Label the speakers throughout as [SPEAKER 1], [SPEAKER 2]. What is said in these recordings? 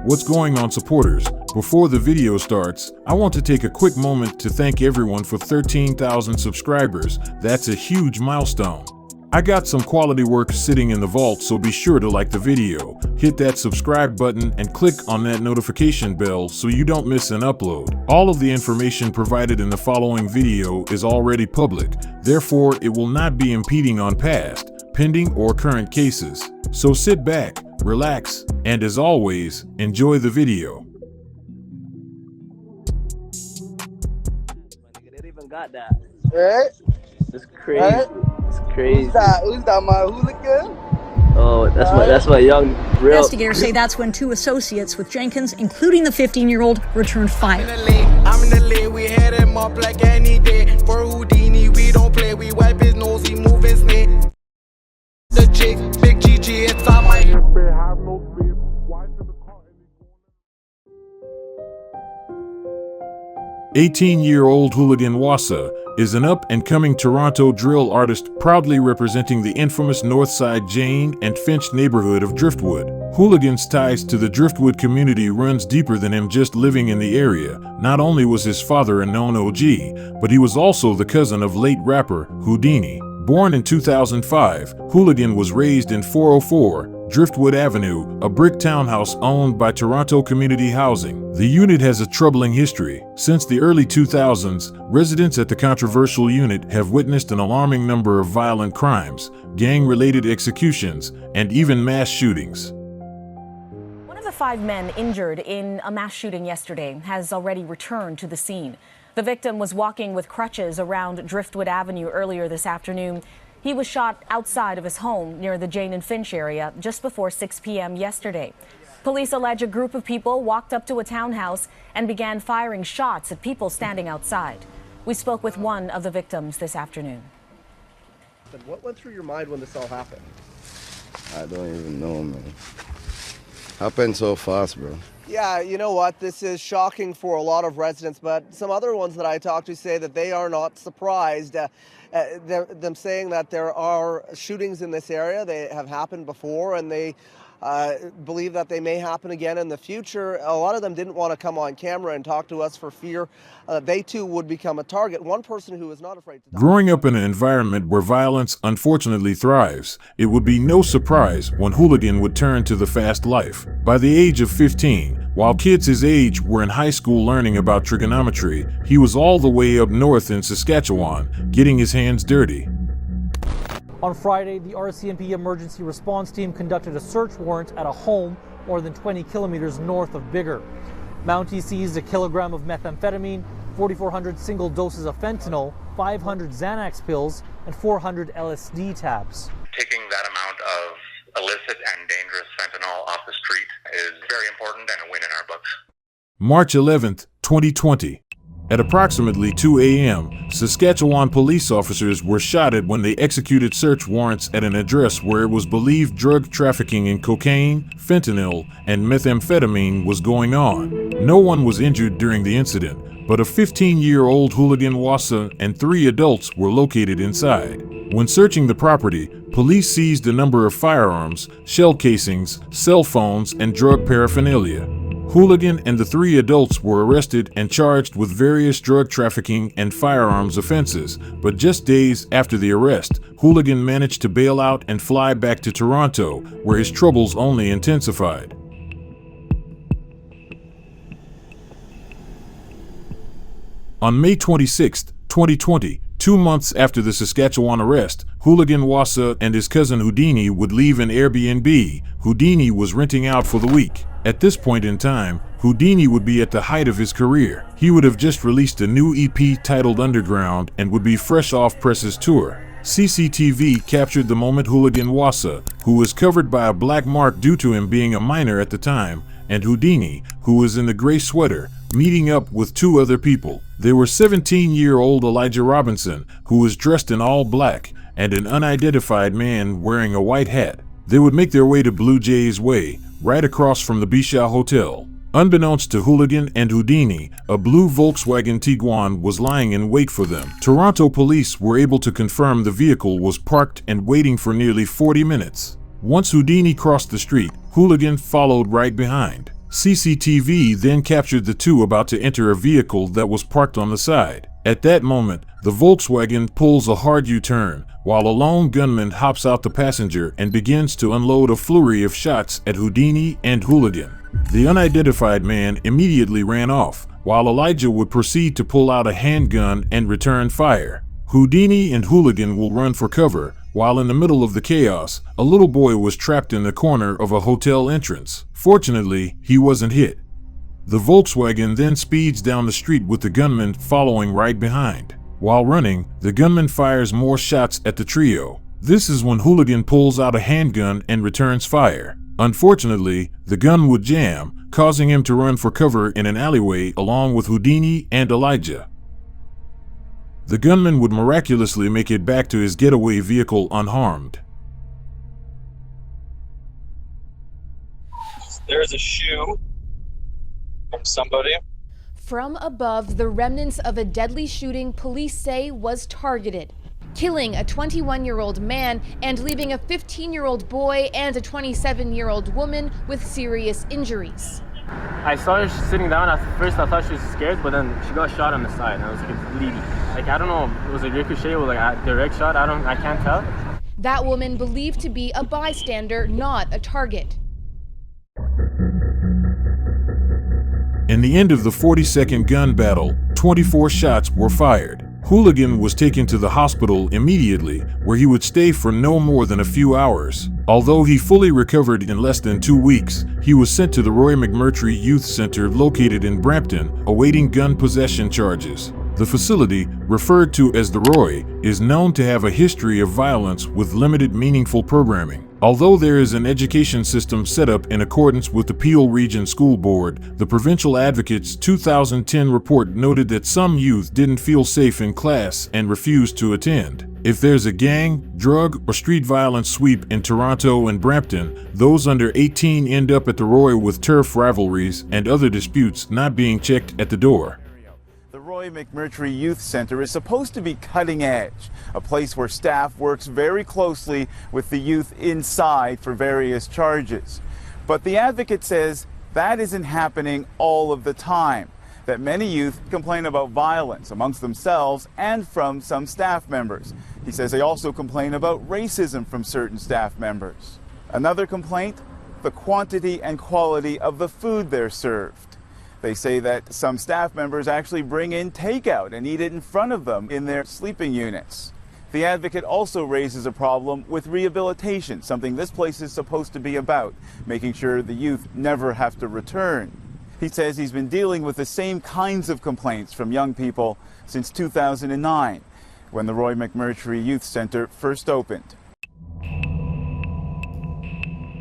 [SPEAKER 1] What's going on, supporters? Before the video starts, I want to take a quick moment to thank everyone for 13,000 subscribers. That's a huge milestone. I got some quality work sitting in the vault, so be sure to like the video, hit that subscribe button, and click on that notification bell so you don't miss an upload. All of the information provided in the following video is already public, therefore it will not be impeding on past, pending, or current cases. So sit back, relax, and as always, enjoy the video.
[SPEAKER 2] They even got that.
[SPEAKER 3] Right?
[SPEAKER 2] It's crazy.
[SPEAKER 3] Right?
[SPEAKER 2] It's crazy.
[SPEAKER 3] Who's that, my hooligan?
[SPEAKER 2] Oh, that's my young real.
[SPEAKER 4] Investigators say that's when two associates with Jenkins, including the 15-year-old, returned fire.
[SPEAKER 5] I'm in the lead, we had him up like any day. For Houdini, we don't play, we wipe his nose, he moving snake. The chick, big GG, it's on my hip.
[SPEAKER 1] 18-year-old Houligan Wassa is an up-and-coming Toronto drill artist proudly representing the infamous Northside Jane and Finch neighborhood of Driftwood. Houligan's ties to the Driftwood community runs deeper than him just living in the area. Not only was his father a known OG, but he was also the cousin of late rapper Houdini. Born in 2005, Houligan was raised in 404 Driftwood Avenue, a brick townhouse owned by Toronto Community Housing. The unit has a troubling history. Since the early 2000s, residents at the controversial unit have witnessed an alarming number of violent crimes, gang-related executions, and even mass shootings.
[SPEAKER 6] One of the 5 men injured in a mass shooting yesterday has already returned to the scene. The victim was walking with crutches around Driftwood Avenue earlier this afternoon. He was shot outside of his home near the Jane and Finch area just before 6 p.m. yesterday. Police allege a group of people walked up to a townhouse and began firing shots at people standing outside. We spoke with one of the victims this afternoon.
[SPEAKER 3] What went through your mind when this all happened?
[SPEAKER 7] I don't even know, man. Happened so fast, bro.
[SPEAKER 3] Yeah, you know what? This is shocking for a lot of residents, but some other ones that I talked to say that they are not surprised. Them saying that there are shootings in this area. They have happened before, and they believe that they may happen again in the future. A lot of them didn't want to come on camera and talk to us for fear they too would become a target. One person who is not afraid to die.
[SPEAKER 1] Growing up in an environment where violence unfortunately thrives, it would be no surprise when Houligan would turn to the fast life. By the age of 15, while kids his age were in high school learning about trigonometry, he was all the way up north in Saskatchewan, getting his hands dirty.
[SPEAKER 8] On Friday, the RCMP emergency response team conducted a search warrant at a home more than 20 kilometers north of Biggar. Mountie seized a kilogram of methamphetamine, 4,400 single doses of fentanyl, 500 Xanax pills, and 400 LSD tabs.
[SPEAKER 9] Taking that amount of illicit and dangerous fentanyl off the street is very important and a win in our books.
[SPEAKER 1] March 11th, 2020. At approximately 2 a.m., Saskatchewan police officers were shot at when they executed search warrants at an address where it was believed drug trafficking in cocaine, fentanyl, and methamphetamine was going on. No one was injured during the incident, but a 15-year-old Houligan Wassa and 3 adults were located inside. When searching the property, police seized a number of firearms, shell casings, cell phones, and drug paraphernalia. Houligan and the 3 adults were arrested and charged with various drug trafficking and firearms offenses, but just days after the arrest, Houligan managed to bail out and fly back to Toronto, where his troubles only intensified. On May 26, 2020, 2 months after the Saskatchewan arrest, Houligan Wassa and his cousin Houdini would leave an Airbnb Houdini was renting out for the week. At this point in time, Houdini would be at the height of his career. He would have just released a new EP titled Underground and would be fresh off Press's tour. CCTV captured the moment Houligan Wassa, who was covered by a black mark due to him being a minor at the time, and Houdini, who was in the gray sweater, meeting up with 2 other people. They were 17-year-old Elijah Robinson, who was dressed in all black, and an unidentified man wearing a white hat. They would make their way to Blue Jays Way, right across from the Bisha Hotel. Unbeknownst to Houligan and Houdini, a blue Volkswagen Tiguan was lying in wait for them. Toronto police were able to confirm the vehicle was parked and waiting for nearly 40 minutes. Once Houdini crossed the street, Houligan followed right behind. CCTV then captured the two about to enter a vehicle that was parked on the side. At that moment, the Volkswagen pulls a hard U-turn, while a lone gunman hops out the passenger and begins to unload a flurry of shots at Houdini and Houligan. The unidentified man immediately ran off, while Elijah would proceed to pull out a handgun and return fire. Houdini and Houligan will run for cover, while in the middle of the chaos, a little boy was trapped in the corner of a hotel entrance. Fortunately, he wasn't hit. The Volkswagen then speeds down the street with the gunman following right behind. While running, the gunman fires more shots at the trio. This is when Houligan pulls out a handgun and returns fire. Unfortunately, the gun would jam, causing him to run for cover in an alleyway along with Houdini and Elijah. The gunman would miraculously make it back to his getaway vehicle unharmed.
[SPEAKER 10] There's a shoe from somebody.
[SPEAKER 11] From above, the remnants of a deadly shooting police say was targeted, killing a 21-year-old man and leaving a 15-year-old boy and a 27-year-old woman with serious injuries.
[SPEAKER 12] I saw her sitting down. At first I thought she was scared, but then she got shot on the side and I was like, it's bleeding. Like, I don't know, it was a ricochet or like a direct shot, I can't tell.
[SPEAKER 11] That woman believed to be a bystander, not a target.
[SPEAKER 1] In the end of the 40-second gun battle, 24 shots were fired. Houligan was taken to the hospital immediately, where he would stay for no more than a few hours. Although he fully recovered in less than 2 weeks, he was sent to the Roy McMurtry Youth Center located in Brampton, awaiting gun possession charges. The facility, referred to as the Roy, is known to have a history of violence with limited meaningful programming. Although there is an education system set up in accordance with the Peel Region School Board, the Provincial Advocate's 2010 report noted that some youth didn't feel safe in class and refused to attend. If there's a gang, drug, or street violence sweep in Toronto and Brampton, those under 18 end up at the Roy with turf rivalries and other disputes not being checked at the door.
[SPEAKER 13] The Roy McMurtry Youth Center is supposed to be cutting edge, a place where staff works very closely with the youth inside for various charges. But the advocate says that isn't happening all of the time, that many youth complain about violence amongst themselves and from some staff members. He says they also complain about racism from certain staff members. Another complaint, the quantity and quality of the food they're served. They say that some staff members actually bring in takeout and eat it in front of them in their sleeping units. The advocate also raises a problem with rehabilitation, something this place is supposed to be about, making sure the youth never have to return. He says he's been dealing with the same kinds of complaints from young people since 2009, when the Roy McMurtry Youth Center first opened.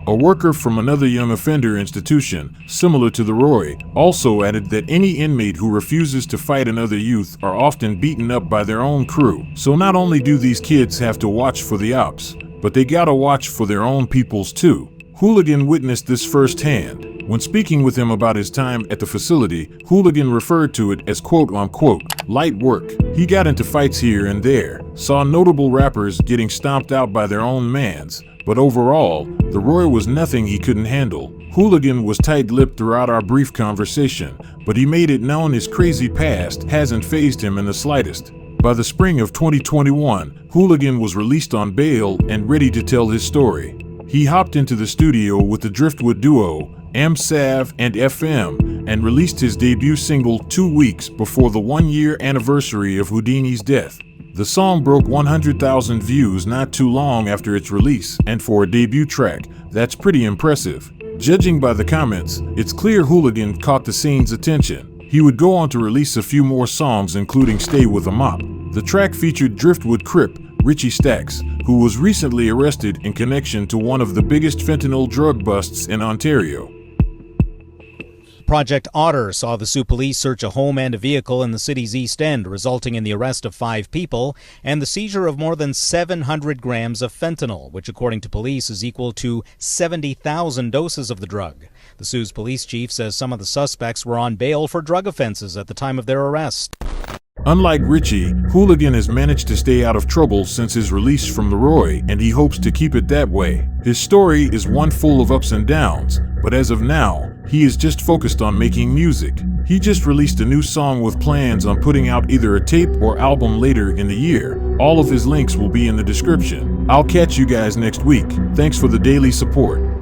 [SPEAKER 1] A worker from another young offender institution, similar to the Roy, also added that any inmate who refuses to fight another youth are often beaten up by their own crew. So not only do these kids have to watch for the ops, but they gotta watch for their own peoples too. Houligan witnessed this firsthand. When speaking with him about his time at the facility, Houligan referred to it as quote-unquote light work. He got into fights here and there, saw notable rappers getting stomped out by their own mans, but overall, the Roy was nothing he couldn't handle. Houligan was tight-lipped throughout our brief conversation, but he made it known his crazy past hasn't fazed him in the slightest. By the spring of 2021, Houligan was released on bail and ready to tell his story. He hopped into the studio with the driftwood duo, M-Sav and FM, and released his debut single 2 weeks before the 1-year anniversary of Houdini's death. The song broke 100,000 views not too long after its release, and for a debut track, that's pretty impressive. Judging by the comments, it's clear Houligan caught the scene's attention. He would go on to release a few more songs, including Stay With a Mop. The track featured Driftwood Crip, Richie Stacks, who was recently arrested in connection to one of the biggest fentanyl drug busts in Ontario.
[SPEAKER 14] Project Otter saw the Sioux Police search a home and a vehicle in the city's East End, resulting in the arrest of 5 people and the seizure of more than 700 grams of fentanyl, which according to police is equal to 70,000 doses of the drug. The Sioux's police chief says some of the suspects were on bail for drug offenses at the time of their arrest.
[SPEAKER 1] Unlike Richie, Houligan has managed to stay out of trouble since his release from the Roy, and he hopes to keep it that way. His story is one full of ups and downs, but as of now, he is just focused on making music. He just released a new song with plans on putting out either a tape or album later in the year. All of his links will be in the description. I'll catch you guys next week. Thanks for the daily support.